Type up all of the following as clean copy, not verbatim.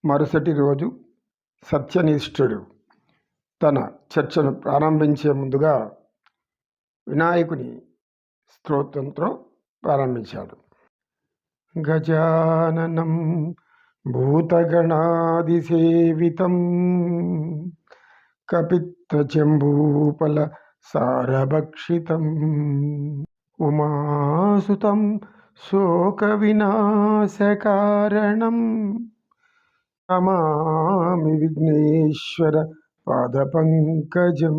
మరుసటి రోజు సత్యనిష్ఠుడు తన చర్చను ప్రారంభించే ముందుగా వినాయకుని స్తోత్రంతో ప్రారంభించాడు. గజాననం భూతగణాదిసేవితం కపిత్తజంబూఫల సారభక్షితం ఉమాసుతం శోకవినాశకారణం నమామి విఘ్నేశ్వర పాదపంకజం.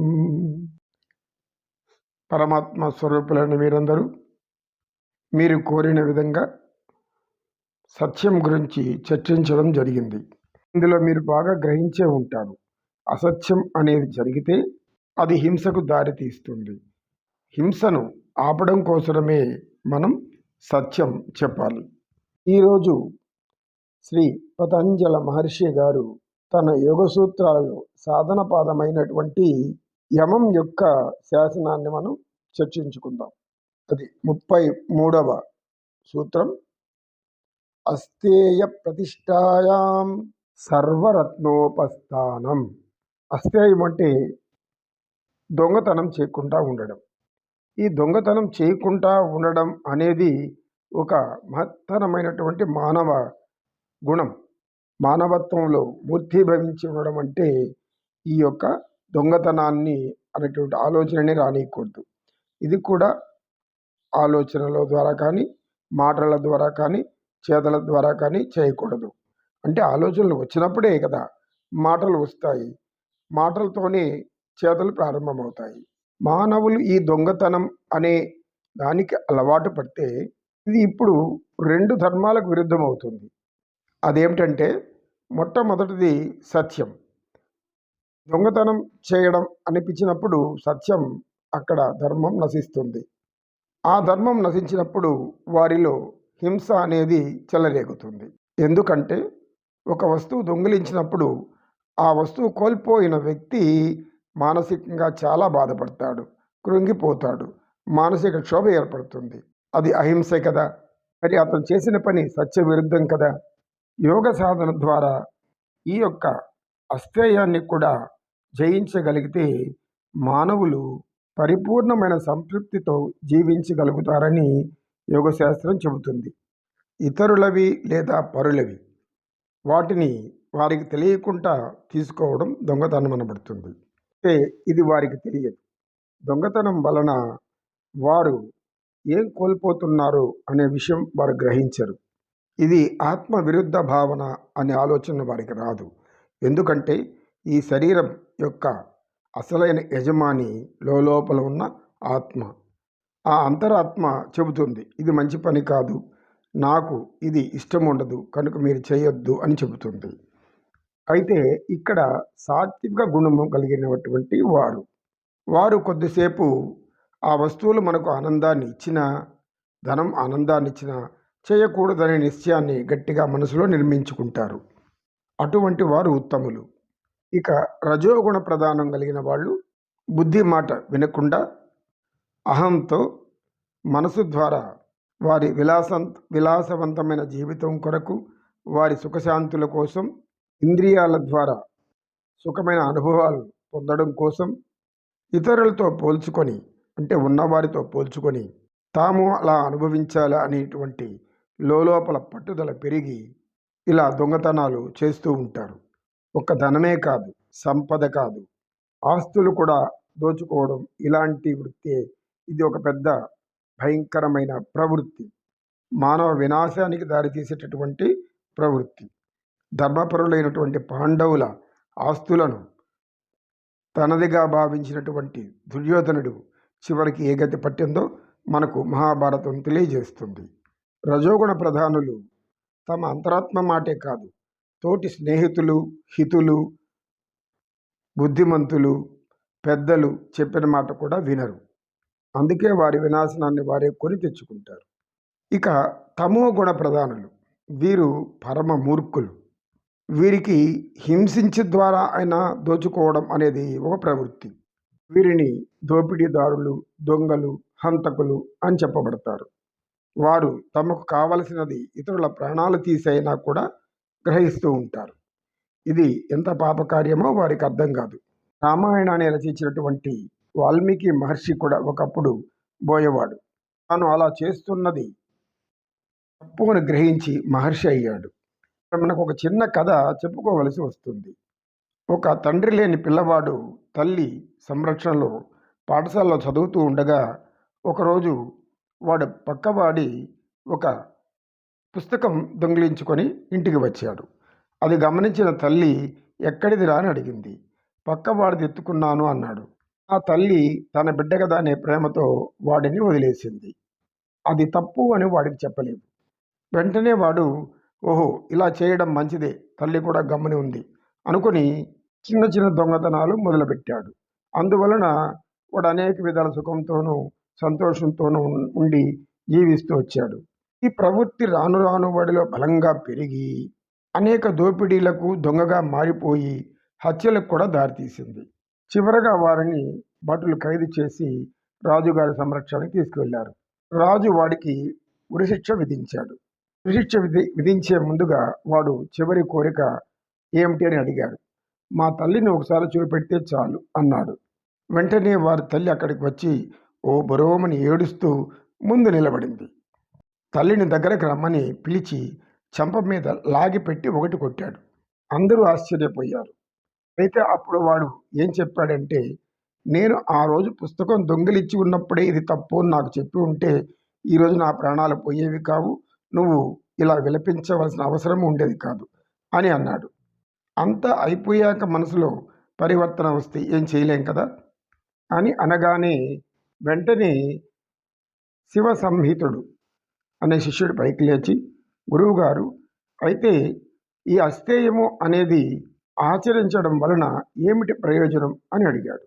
పరమాత్మ స్వరూపులైన మీరందరూ మీరు కోరిన విధంగా సత్యం గురించి చర్చించడం జరిగింది. ఇందులో మీరు బాగా గ్రహించే ఉంటారు. అసత్యం అనేది జరిగితే అది హింసకు దారితీస్తుంది. హింసను ఆపడం కోసమే మనం సత్యం చెప్పాలి. ఈరోజు శ్రీ పతంజల మహర్షి గారు తన యోగ సూత్రాలలో సాధన పాదమైనటువంటి యమం యొక్క శాసనాన్ని మనం చర్చించుకుందాం. అది 33వ సూత్రం. అస్థేయ ప్రతిష్టాయాం సర్వరత్నోపస్థానం. అస్థేయం అంటే దొంగతనం చేయకుండా ఉండడం. ఈ దొంగతనం చేయకుండా ఉండడం అనేది ఒక మహత్తరమైనటువంటి మానవ గుణం. మానవత్వంలో మూర్తిభవించి ఉండడం అంటే ఈ యొక్క దొంగతనాన్ని అనేటువంటి ఆలోచనని రానియకూడదు. ఇది కూడా ఆలోచనల ద్వారా కానీ, మాటల ద్వారా కానీ, చేతల ద్వారా కానీ చేయకూడదు. అంటే ఆలోచనలు వచ్చినప్పుడే కదా మాటలు వస్తాయి. మాటలతోనే చేతలు ప్రారంభమవుతాయి. మానవులు ఈ దొంగతనం అనే దానికి అలవాటు పడితే ఇది ఇప్పుడు 2 ధర్మాలకు విరుద్ధం అవుతుంది. అదేమిటంటే మొట్టమొదటిది సత్యం. దొంగతనం చేయడం అనిపించినప్పుడు సత్యం అక్కడ ధర్మం నశిస్తుంది. ఆ ధర్మం నశించినప్పుడు వారిలో హింస అనేది చెలరేగుతుంది. ఎందుకంటే ఒక వస్తువు దొంగిలించినప్పుడు ఆ వస్తువు కోల్పోయిన వ్యక్తి మానసికంగా చాలా బాధపడతాడు, కృంగిపోతాడు, మానసిక క్షోభ ఏర్పడుతుంది. అది అహింసే కదా. మరి అతను చేసిన పని సత్య విరుద్ధం కదా. యోగ సాధన ద్వారా ఈ యొక్క అస్థేయాన్ని కూడా జయించగలిగితే మానవులు పరిపూర్ణమైన సంతృప్తితో జీవించగలుగుతారని యోగశాస్త్రం చెబుతుంది. ఇతరులవి లేదా పరులవి వాటిని వారికి తెలియకుండా తీసుకోవడం దొంగతనం అనబడుతుంది. అంటే ఇది వారికి తెలియదు. దొంగతనం వలన వారు ఏం కోల్పోతున్నారు అనే విషయం వారు గ్రహించరు. ఇది ఆత్మ విరుద్ధ భావన అనే ఆలోచన వారికి రాదు. ఎందుకంటే ఈ శరీరం యొక్క అసలైన యజమాని లోపల ఉన్న ఆత్మ. ఆ అంతరాత్మ చెబుతుంది ఇది మంచి పని కాదు, నాకు ఇది ఇష్టం ఉండదు, కనుక మీరు చేయొద్దు అని చెబుతుంది. అయితే ఇక్కడ సాత్విక గుణము కలిగినటువంటి వారు కొద్దిసేపు ఆ వస్తువులు మనకు ఆనందాన్ని ఇచ్చినా, ధనం ఆనందాన్ని ఇచ్చినా చేయకూడదనే నిశ్చయాన్ని గట్టిగా మనసులో నిర్మించుకుంటారు. అటువంటి వారు ఉత్తములు. ఇక రజోగుణ ప్రధానం కలిగిన వాళ్ళు బుద్ధి మాట వినకుండా అహంతో మనసు ద్వారా వారి విలాసవంతమైన జీవితం కొరకు, వారి సుఖశాంతుల కోసం, ఇంద్రియాల ద్వారా సుఖమైన అనుభవాలు పొందడం కోసం ఇతరులతో పోల్చుకొని, అంటే ఉన్నవారితో పోల్చుకొని తాము అలా అనుభవించాలా అనేటువంటి లోపల పట్టుదల పెరిగి ఇలా దొంగతనాలు చేస్తూ ఉంటారు. ఒక్క ధనమే కాదు, సంపద కాదు, ఆస్తులు కూడా దోచుకోవడం ఇలాంటి వృత్తే. ఇది ఒక పెద్ద భయంకరమైన ప్రవృత్తి, మానవ వినాశానికి దారితీసేటటువంటి ప్రవృత్తి. ధర్మపరులైనటువంటి పాండవుల ఆస్తులను తనదిగా భావించినటువంటి దుర్యోధనుడు చివరికి ఏ గతి పట్టిందో మనకు మహాభారతం తెలియజేస్తుంది. రజోగుణ ప్రధానులు తమ అంతరాత్మ మాటే కాదు, తోటి స్నేహితులు, హితులు, బుద్ధిమంతులు, పెద్దలు చెప్పిన మాట కూడా వినరు. అందుకే వారి వినాశనాన్ని వారే కొని తెచ్చుకుంటారు. ఇక తమో గుణ ప్రధానులు, వీరు పరమ మూర్ఖులు. వీరికి హింసించి ద్వారా అయినా దోచుకోవడం అనేది ఒక ప్రవృత్తి. వీరిని దోపిడీదారులు, దొంగలు, హంతకులు అని చెప్పబడతారు. వారు తమకు కావలసినది ఇతరుల ప్రాణాలు తీసైనా కూడా గ్రహిస్తూ ఉంటారు. ఇది ఎంత పాపకార్యమో వారికి అర్థం కాదు. రామాయణాన్ని రచించినటువంటి వాల్మీకి మహర్షి కూడా ఒకప్పుడు బోయేవాడు. తాను అలా చేస్తున్నది తప్పు అని గ్రహించి మహర్షి అయ్యాడు. మనకు ఒక చిన్న కథ చెప్పుకోవలసి వస్తుంది. ఒక తండ్రి లేని పిల్లవాడు తల్లి సంరక్షణలో పాఠశాలలో చదువుతూ ఉండగా ఒకరోజు వాడు పక్కవాడి ఒక పుస్తకం దొంగిలించుకొని ఇంటికి వచ్చాడు. అది గమనించిన తల్లి ఎక్కడిదిరా అని అడిగింది. పక్కవాడిది ఎత్తుకున్నాను అన్నాడు. ఆ తల్లి తన బిడ్డ కదా అనే ప్రేమతో వాడిని వదిలేసింది. అది తప్పు అని వాడికి చెప్పలేదు. వెంటనే వాడు ఓహో ఇలా చేయడం మంచిదే, తల్లి కూడా గమ్ముని ఉంది అనుకుని చిన్న చిన్న దొంగతనాలు మొదలుపెట్టాడు. అందువలన వాడు అనేక విధాల సుఖంతోనూ సంతోషంతోనూ ఉండి జీవిస్తూ వచ్చాడు. ఈ ప్రవృత్తి రాను రాను వాడిలో బలంగా పెరిగి అనేక దోపిడీలకు దొంగగా మారిపోయి హత్యలకు కూడా దారితీసింది. చివరగా వారిని భటులు ఖైదు చేసి రాజుగారి సంరక్షణకి తీసుకువెళ్లారు. రాజు వాడికి ఉరిశిక్ష విధించాడు. ఉరిశిక్ష విధించే ముందుగా వాడు చివరి కోరిక ఏమిటి అని అడిగాడు. మా తల్లిని ఒకసారి చూపెడితే చాలు అన్నాడు. వెంటనే వారి తల్లి అక్కడికి వచ్చి ఓ బరోమని ఏడుస్తూ ముందు నిలబడింది. తల్లిని దగ్గరకు రమ్మని పిలిచి చెంప మీద లాగిపెట్టి ఒకటి కొట్టాడు. అందరూ ఆశ్చర్యపోయారు. అయితే అప్పుడు వాడు ఏం చెప్పాడంటే, నేను ఆ రోజు పుస్తకం దొంగిలించి ఉన్నప్పుడే ఇది తప్పు అని నాకు చెప్పి ఉంటే ఈరోజు నా ప్రాణాలు పోయేవి కావు, నువ్వు ఇలా విలపించవలసిన అవసరం ఉండేది కాదు అని అన్నాడు. అంతా అయిపోయాక మనసులో పరివర్తన వస్తే ఏం చేయలేం కదా అని అనగానే వెంటనే శివ సంహితుడు అనే శిష్యుడు పైకి లేచి, గురువుగారు అయితే ఈ అస్థేయము అనేది ఆచరించడం వలన ఏమిటి ప్రయోజనం అని అడిగాడు.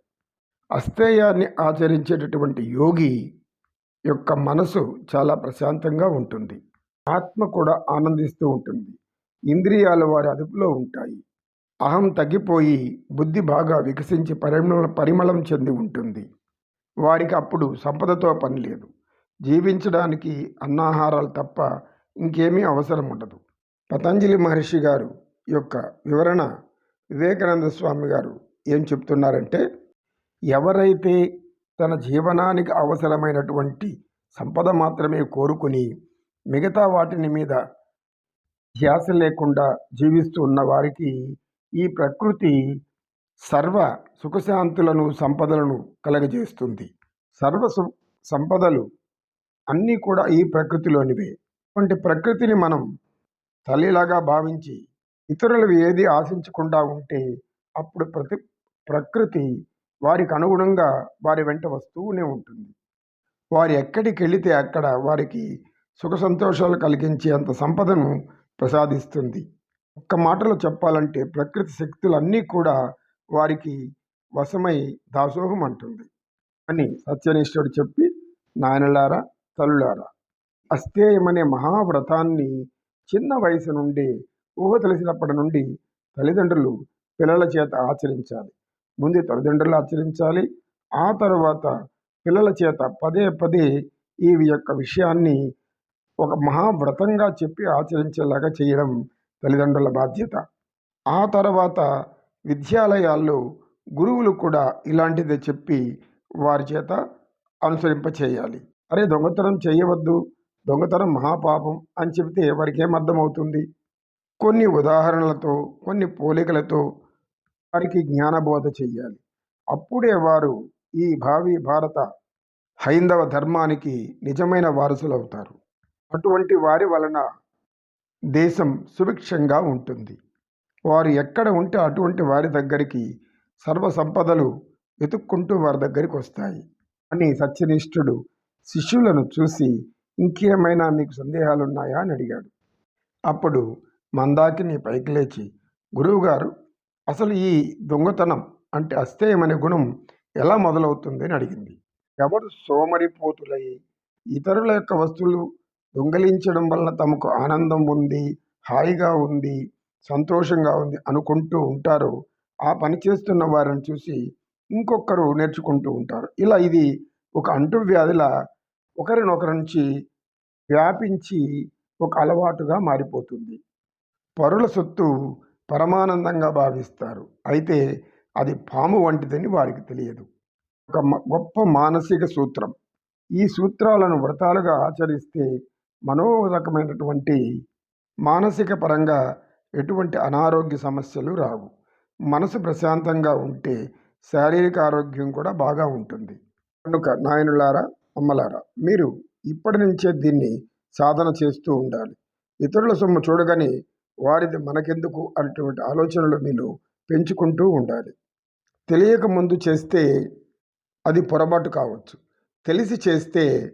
అస్థేయాన్ని ఆచరించేటటువంటి యోగి యొక్క మనసు చాలా ప్రశాంతంగా ఉంటుంది. ఆత్మ కూడా ఆనందిస్తూ ఉంటుంది. ఇంద్రియాలు వారి అదుపులో ఉంటాయి. అహం తగ్గిపోయి బుద్ధి బాగా వికసించి పరిమళం చెంది ఉంటుంది. వారికి అప్పుడు సంపదతో పని లేదు. జీవించడానికి అన్నాహారాలు తప్ప ఇంకేమీ అవసరం ఉండదు. పతంజలి మహర్షి గారు యొక్క వివరణ వివేకానంద స్వామి గారు ఏం చెప్తున్నారంటే, ఎవరైతే తన జీవనానికి అవసరమైనటువంటి సంపద మాత్రమే కోరుకుని మిగతా వాటిని మీద ధ్యాస లేకుండా జీవిస్తూ ఉన్న వారికి ఈ ప్రకృతి సర్వ సుఖశాంతులను సంపదలను కలగజేస్తుంది. సర్వ సంపదలు అన్నీ కూడా ఈ ప్రకృతిలోనివే. అటువంటి ప్రకృతిని మనం తల్లిలాగా భావించి ఇతరులు ఏది ఆశించకుండా ఉంటే అప్పుడు ప్రకృతి వారికి అనుగుణంగా వారి వెంట వస్తూనే ఉంటుంది. వారు ఎక్కడికి వెళితే అక్కడ వారికి సుఖ సంతోషాలు కలిగించే అంత సంపదను ప్రసాదిస్తుంది. ఒక్క మాటలో చెప్పాలంటే ప్రకృతి శక్తులన్నీ కూడా వారికి వశమై దాసోహం అంటుంది అని సత్యనిష్ఠుడు చెప్పి, నాయనలారా తల్లులారా, అస్థేయమనే మహావ్రతాన్ని చిన్న వయసు నుండి ఊహ తెలిసినప్పటి నుండి తల్లిదండ్రులు పిల్లల చేత ఆచరించాలి. ముందు తల్లిదండ్రులు ఆచరించాలి, ఆ తర్వాత పిల్లల చేత పదే పదే ఈ యొక్క విషయాన్ని ఒక మహావ్రతంగా చెప్పి ఆచరించేలాగా చేయడం తల్లిదండ్రుల బాధ్యత. ఆ తర్వాత విద్యాలయాల్లో గురువులు కూడా ఇలాంటిదే చెప్పి వారి చేత అనుసరింపచేయాలి. అరే దొంగతనం చేయవద్దు, దొంగతనం మహాపాపం అని చెబితే వారికి ఏమర్థమవుతుంది? కొన్ని ఉదాహరణలతో కొన్ని పోలికలతో వారికి జ్ఞానబోధ చెయ్యాలి. అప్పుడే వారు ఈ భావి భారత హైందవ ధర్మానికి నిజమైన వారసులవుతారు. అటువంటి వారి వలన దేశం సుభిక్షంగా ఉంటుంది. వారు ఎక్కడ ఉంటే అటువంటి వారి దగ్గరికి సర్వ సంపదలు వెతుక్కుంటూ వారి దగ్గరికి వస్తాయి అని సత్యనిష్ఠుడు శిష్యులను చూసి, ఇంకేమైనా మీకు సందేహాలున్నాయా అని అడిగాడు. అప్పుడు మందాకిని పైకి లేచి, గురువుగారు అసలు ఈ దొంగతనం అంటే అస్థేయం అనే గుణం ఎలా మొదలవుతుంది అని అడిగింది. ఎవరు సోమరిపోతులై ఇతరుల యొక్క వస్తువులు దొంగలించడం వలన తమకు ఆనందం ఉంది, హాయిగా ఉంది, సంతోషంగా ఉంది అనుకుంటూ ఉంటారో ఆ పని చేస్తున్న వారిని చూసి ఇంకొకరు నేర్చుకుంటూ ఉంటారు. ఇలా ఇది ఒక అంటువ్యాధిలా ఒకరినొకరి నుంచి వ్యాపించి ఒక అలవాటుగా మారిపోతుంది. పరుల సొత్తు పరమానందంగా భావిస్తారు. అయితే అది పాము వంటిదని వారికి తెలియదు. ఒక గొప్ప మానసిక సూత్రం. ఈ సూత్రాలను వ్రతాలుగా ఆచరిస్తే మనోరకమైనటువంటి మానసిక పరంగా ఎటువంటి అనారోగ్య సమస్యలు రావు. మనసు ప్రశాంతంగా ఉంటే శారీరక ఆరోగ్యం కూడా బాగా ఉంటుంది. కనుక నాయనులారా, అమ్మలారా, మీరు ఇప్పటి నుంచే దీన్ని సాధన చేస్తూ ఉండాలి. ఇతరుల సొమ్ము చూడగానే వారిది మనకెందుకు అనేటువంటి ఆలోచనలు మీలో పెంచుకుంటూ ఉండాలి. తెలియక ముందు చేస్తే అది పొరపాటు కావచ్చు. తెలిసి చేస్తే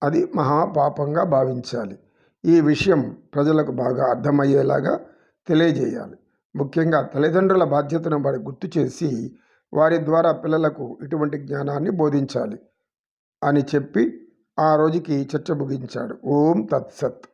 అది మహాపాపంగా భావించాలి. ఈ విషయం ప్రజలకు బాగా అర్థమయ్యేలాగా తెలియజేయాలి. ముఖ్యంగా తల్లిదండ్రుల బాధ్యతను వారి గుర్తు చేసి వారి ద్వారా పిల్లలకు ఇటువంటి జ్ఞానాన్ని బోధించాలి అని చెప్పి ఆ రోజుకి చర్చ ముగించాడు. ఓం తత్సత్.